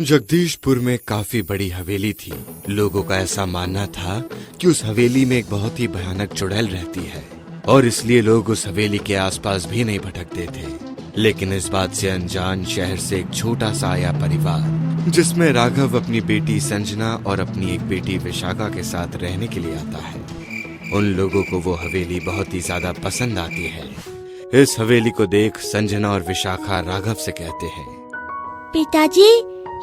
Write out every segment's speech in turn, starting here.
जगदीशपुर में काफी बड़ी हवेली थी। लोगों का ऐसा मानना था कि उस हवेली में एक बहुत ही भयानक चुड़ैल रहती है और इसलिए लोग उस हवेली के आसपास भी नहीं भटकते थे। लेकिन इस बात से अनजान शहर से एक छोटा सा आया परिवार, जिसमें राघव अपनी बेटी संजना और अपनी एक बेटी विशाखा के साथ रहने के लिए आता है। उन लोगों को वो हवेली बहुत ही ज्यादा पसंद आती है। इस हवेली को देख संजना और विशाखा राघव से कहते हैं, पिताजी,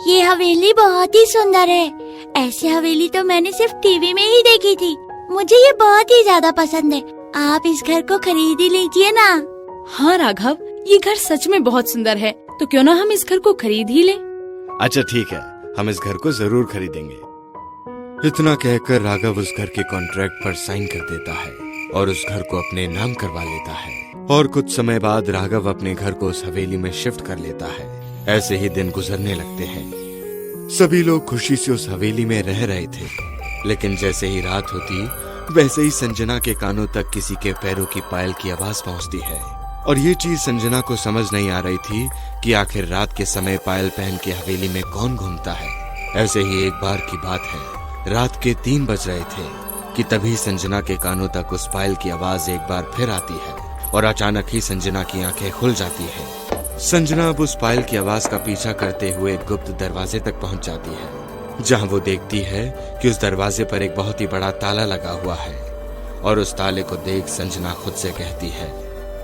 ये हवेली बहुत ही सुंदर है। ऐसी हवेली तो मैंने सिर्फ टीवी में ही देखी थी। मुझे ये बहुत ही ज्यादा पसंद है। आप इस घर को खरीद ही लीजिए ना। हाँ राघव, ये घर सच में बहुत सुंदर है, तो क्यों ना हम इस घर को खरीद ही लें। अच्छा ठीक है, हम इस घर को जरूर खरीदेंगे। इतना कहकर राघव उस घर के कॉन्ट्रैक्ट पर साइन कर देता है और उस घर को अपने नाम करवा लेता है। और कुछ समय बाद राघव अपने घर को उस हवेली में शिफ्ट कर लेता है। ऐसे ही दिन गुजरने लगते हैं। सभी लोग खुशी से उस हवेली में रह रहे थे, लेकिन जैसे ही रात होती वैसे ही संजना के कानों तक किसी के पैरों की पायल की आवाज पहुंचती है। और ये चीज संजना को समझ नहीं आ रही थी कि आखिर रात के समय पायल पहन के हवेली में कौन घूमता है। ऐसे ही एक बार की बात है, रात के 3 बज रहे थे कि तभी संजना के कानों तक उस पायल की आवाज एक बार फिर आती है और अचानक ही संजना की आंखें खुल जाती है। संजना अब उस पायल की आवाज का पीछा करते हुए गुप्त दरवाजे तक पहुंच जाती है, जहां वो देखती है कि उस दरवाजे पर एक बहुत ही बड़ा ताला लगा हुआ है। और उस ताले को देख संजना खुद से कहती है,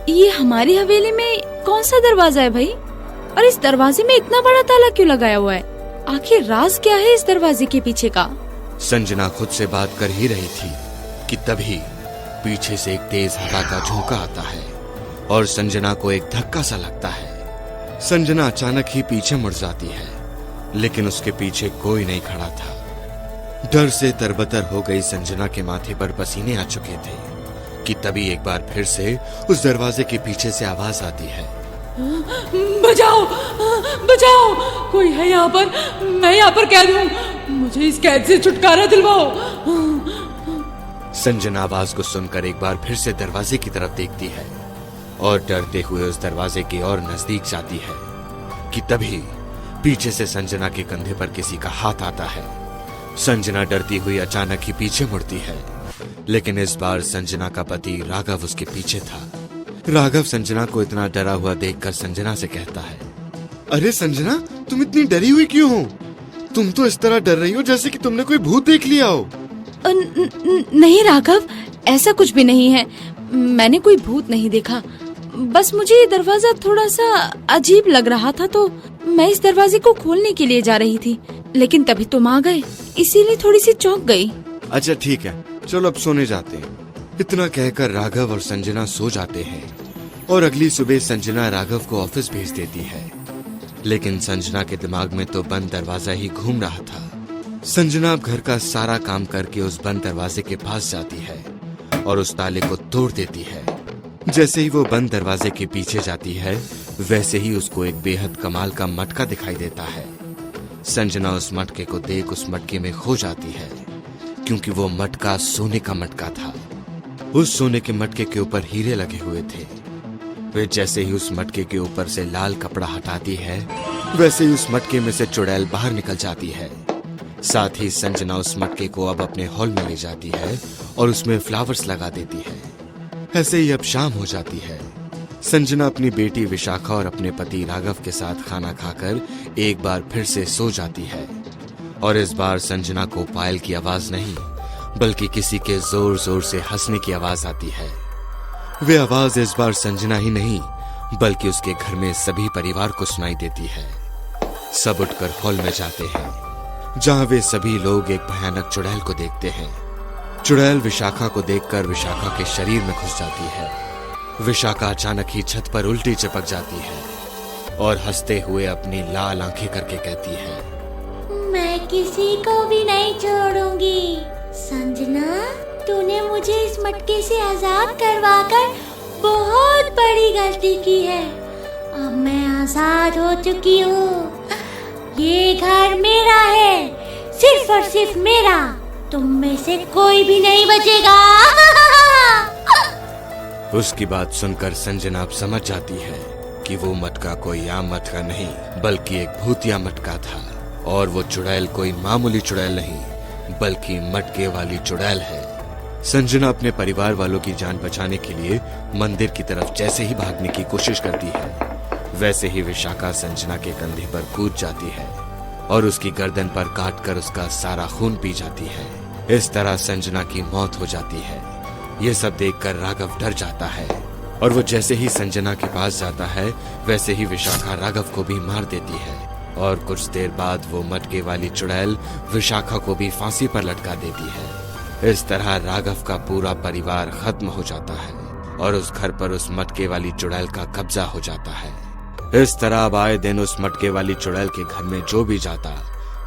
ये हमारी हवेली में कौन सा दरवाजा है भाई? और इस दरवाजे में इतना बड़ा ताला क्यों लगाया हुआ है? आखिर राज क्या है इस दरवाजे के पीछे का? संजना खुद से बात कर ही रही थी कि तभी पीछे से एक तेज हवा का झोंका आता है और संजना को एक धक्का सा लगता है। संजना अचानक ही पीछे मुड़ जाती है, लेकिन उसके पीछे कोई नहीं खड़ा था। डर से तरबतर हो गई संजना के माथे पर पसीने आ चुके थे कि तभी एक बार फिर से उस दरवाजे के पीछे से आवाज आती है, बचाओ बचाओ, कोई है यहाँ पर, मैं यहाँ पर कैद हूँ, मुझे इस कैद से छुटकारा दिलवाओ। संजना आवाज को सुनकर एक बार फिर से दरवाजे की तरफ देखती है और डरते हुए उस दरवाजे की ओर नजदीक जाती है कि तभी पीछे से संजना के कंधे पर किसी का हाथ आता है। संजना डरती हुई अचानक ही पीछे मुड़ती है, लेकिन इस बार संजना का पति राघव उसके पीछे था। राघव संजना को इतना डरा हुआ देखकर संजना से कहता है, अरे संजना, तुम इतनी डरी हुई क्यों हो? तुम तो इस तरह डर रही हो जैसे कि तुमने कोई भूत देख लिया हो। नहीं राघव, ऐसा कुछ भी नहीं है। मैंने कोई भूत नहीं देखा, बस मुझे ये दरवाजा थोड़ा सा अजीब लग रहा था, तो मैं इस दरवाजे को खोलने के लिए जा रही थी, लेकिन तभी तुम आ गए, इसीलिए थोड़ी सी चौंक गई। अच्छा ठीक है, चलो अब सोने जाते हैं। इतना कहकर राघव और संजना सो जाते हैं और अगली सुबह संजना राघव को ऑफिस भेज देती है। लेकिन संजना के दिमाग में तो बंद दरवाजा ही घूम रहा था। संजना अब घर का सारा काम करके उस बंद दरवाजे के पास जाती है और उस ताले को तोड़ देती है। जैसे ही वो बंद दरवाजे के पीछे जाती है, वैसे ही उसको एक बेहद कमाल का मटका दिखाई देता है। संजना उस मटके को देख उस मटके में खो जाती है, क्योंकि वो मटका सोने का मटका था। उस सोने के मटके के ऊपर हीरे लगे हुए थे। वे जैसे ही उस मटके के ऊपर से लाल कपड़ा हटाती है, वैसे ही उस मटके में से चुड़ैल बाहर निकल जाती है। साथ ही संजना उस मटके को अब अपने हॉल में ले जाती है और उसमें फ्लावर्स लगा देती है। ऐसे ही अब शाम हो जाती है। संजना अपनी बेटी विशाखा और अपने पति राघव के साथ खाना खाकर एक बार फिर से सो जाती है। और इस बार संजना को पायल की आवाज नहीं, बल्कि किसी के जोर जोर से हंसने की आवाज आती है। वे आवाज इस बार संजना ही नहीं, बल्कि उसके घर में सभी परिवार को सुनाई देती है। सब उठकर हॉल में जाते हैं, जहां वे सभी लोग एक भयानक चुड़ैल को देखते हैं। चुड़ैल विशाखा को देखकर विशाखा के शरीर में घुस जाती है। विशाखा अचानक ही छत पर उल्टी चिपक जाती है और हंसते हुए अपनी लाल आंखें करके कहती है, मैं किसी को भी नहीं छोड़ूंगी। संजना, तूने मुझे इस मटके से आजाद करवाकर बहुत बड़ी गलती की है। अब मैं आजाद हो चुकी हूँ। ये घर मेरा है, सिर्फ और सिर्फ मेरा। तुम में से कोई भी नहीं बचेगा। उसकी बात सुनकर संजना अब समझ जाती है कि वो मटका कोई आम मटका नहीं, बल्कि एक भूतिया मटका था। और वो चुड़ैल कोई मामूली चुड़ैल नहीं बल्कि मटके वाली चुड़ैल है। संजना अपने परिवार वालों की जान बचाने के लिए मंदिर की तरफ जैसे ही भागने की कोशिश करती है, वैसे ही विशाखा संजना के कंधे पर कूद जाती है और उसकी गर्दन पर काटकर उसका सारा खून पी जाती है। इस तरह संजना की मौत हो जाती है। ये सब देखकर राघव डर जाता है और वो जैसे ही संजना के पास जाता है वैसे ही विशाखा राघव को भी मार देती है और कुछ देर बाद वो मटके वाली चुड़ैल विशाखा को भी फांसी पर लटका देती है। इस तरह राघव का पूरा परिवार खत्म हो जाता है और उस घर पर उस मटके वाली चुड़ैल का कब्जा हो जाता है। इस तरह अब आए दिन उस मटके वाली चुड़ैल के घर में जो भी जाता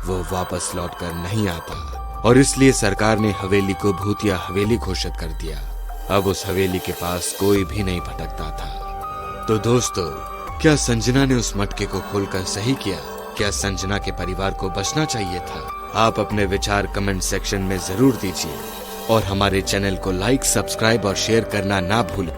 वो वापस लौटकर नहीं आता और इसलिए सरकार ने हवेली को भूतिया हवेली घोषित कर दिया। अब उस हवेली के पास कोई भी नहीं भटकता था। तो दोस्तों, क्या संजना ने उस मटके को खोलकर सही किया? क्या संजना के परिवार को बचना चाहिए था? आप अपने विचार कमेंट सेक्शन में जरूर दीजिए और हमारे चैनल को लाइक, सब्सक्राइब और शेयर करना ना भूलें।